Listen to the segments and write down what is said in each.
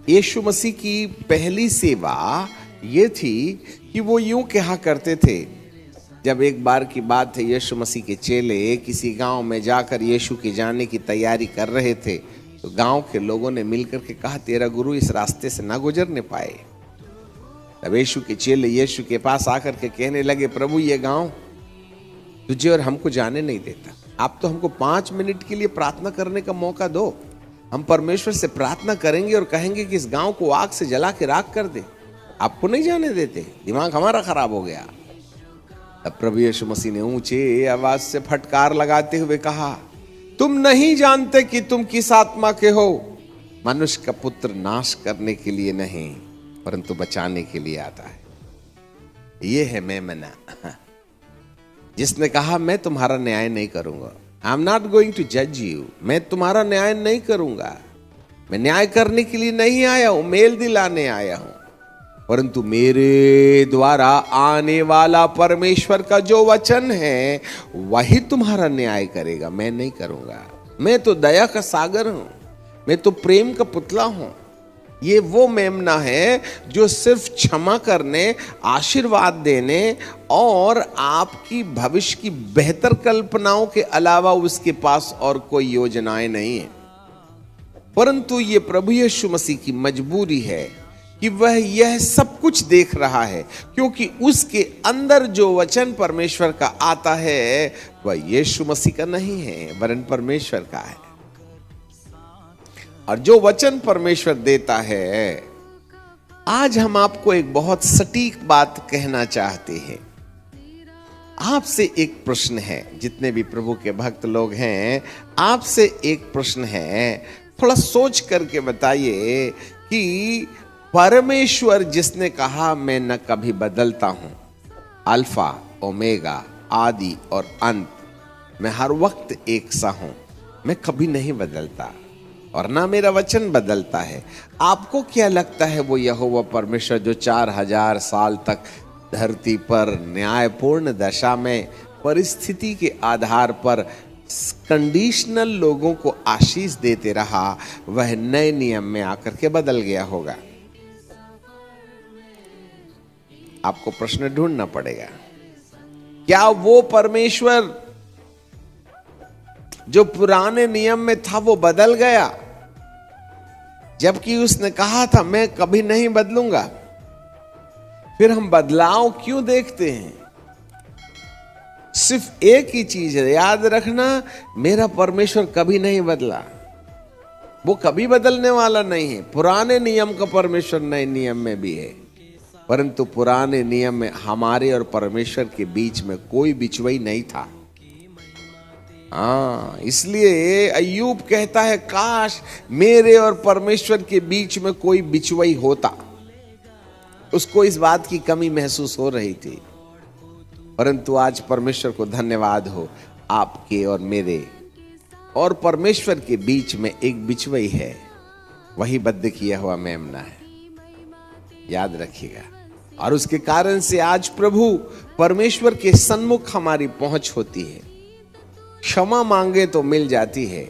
यीशु मसीह की पहली सेवा ये थी कि वो यूं कहा करते थे। जब एक बार की बात है, यीशु मसीह के चेले किसी गांव में जाकर यीशु के जाने की तैयारी कर रहे थे, तो गांव के लोगों ने मिलकर के कहा, तेरा गुरु इस रास्ते से ना गुजरने पाए। तब यीशु के चेले यीशु के पास आकर के कहने लगे, प्रभु ये गांव तुझे और हमको जाने नहीं देता, आप तो हमको 5 मिनट के लिए प्रार्थना करने का मौका दो। हम परमेश्वर से प्रार्थना करेंगे और कहेंगे कि इस गांव को आग से जला के राख कर दे, आपको नहीं जाने देते, दिमाग हमारा खराब हो गया। तब प्रभु यीशु मसीह ने ऊंचे आवाज से फटकार लगाते हुए कहा, तुम नहीं जानते कि तुम किस आत्मा के हो। मनुष्य का पुत्र नाश करने के लिए नहीं परंतु बचाने के लिए आता है। ये है मेमना, जिसने कहा मैं तुम्हारा न्याय नहीं करूंगा। I am not going to जज यू, मैं तुम्हारा न्याय नहीं करूंगा। मैं न्याय करने के लिए नहीं आया हूं, मेल दिलाने आया हूं। परंतु मेरे द्वारा आने वाला परमेश्वर का जो वचन है वही तुम्हारा न्याय करेगा, मैं नहीं करूंगा। मैं तो दया का सागर हूं, मैं तो प्रेम का पुतला हूं। ये वो मेमना है जो सिर्फ क्षमा करने, आशीर्वाद देने और आपकी भविष्य की बेहतर कल्पनाओं के अलावा उसके पास और कोई योजनाएं नहीं है। परंतु ये प्रभु यीशु मसीह की मजबूरी है कि वह यह सब कुछ देख रहा है, क्योंकि उसके अंदर जो वचन परमेश्वर का आता है वह यीशु मसीह का नहीं है वरन परमेश्वर का है। और जो वचन परमेश्वर देता है, आज हम आपको एक बहुत सटीक बात कहना चाहते हैं। आपसे एक प्रश्न है, जितने भी प्रभु के भक्त लोग हैं, आपसे एक प्रश्न है, थोड़ा सोच करके बताइए कि परमेश्वर जिसने कहा मैं न कभी बदलता हूं, अल्फा ओमेगा, आदि और अंत, मैं हर वक्त एक सा हूं, मैं कभी नहीं बदलता और ना मेरा वचन बदलता है। आपको क्या लगता है वो यहोवा परमेश्वर जो 4000 साल तक धरती पर न्यायपूर्ण दशा में परिस्थिति के आधार पर कंडीशनल लोगों को आशीष देते रहा, वह नए नियम में आकर के बदल गया होगा? आपको प्रश्न ढूंढना पड़ेगा। क्या वो परमेश्वर जो पुराने नियम में था वो बदल गया, जबकि उसने कहा था मैं कभी नहीं बदलूंगा? फिर हम बदलाव क्यों देखते हैं? सिर्फ एक ही चीज है, याद रखना, मेरा परमेश्वर कभी नहीं बदला, वो कभी बदलने वाला नहीं है। पुराने नियम का परमेश्वर नए नियम में भी है, परंतु पुराने नियम में हमारे और परमेश्वर के बीच में कोई बिचवई नहीं था। इसलिए अय्यूब कहता है, काश मेरे और परमेश्वर के बीच में कोई बिचवई होता। उसको इस बात की कमी महसूस हो रही थी, परंतु आज परमेश्वर को धन्यवाद हो, आपके और मेरे और परमेश्वर के बीच में एक बिचवई है, वही बद्ध किया हुआ मेमना है। याद रखिएगा। और उसके कारण से आज प्रभु परमेश्वर के सन्मुख हमारी पहुंच होती है। क्षमा मांगे तो मिल जाती है,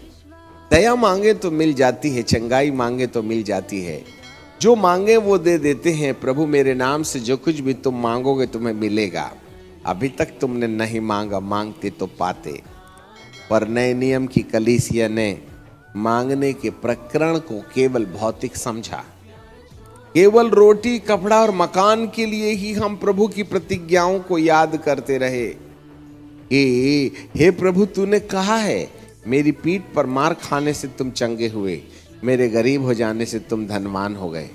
दया मांगे तो मिल जाती है, चंगाई मांगे तो मिल जाती है। जो मांगे वो दे देते हैं। प्रभु मेरे नाम से जो कुछ भी तुम मांगोगे तुम्हें मिलेगा। अभी तक तुमने नहीं मांगा, मांगते तो पाते। पर नए नियम की कलीसिया ने मांगने के प्रकरण को केवल भौतिक समझा। केवल रोटी, कपड़ा और मकान के लिए ही हम प्रभु की प्रतिज्ञाओं को याद करते रहे कि हे प्रभु तूने कहा है, मेरी पीठ पर मार खाने से तुम चंगे हुए, मेरे गरीब हो जाने से तुम धनवान हो गए।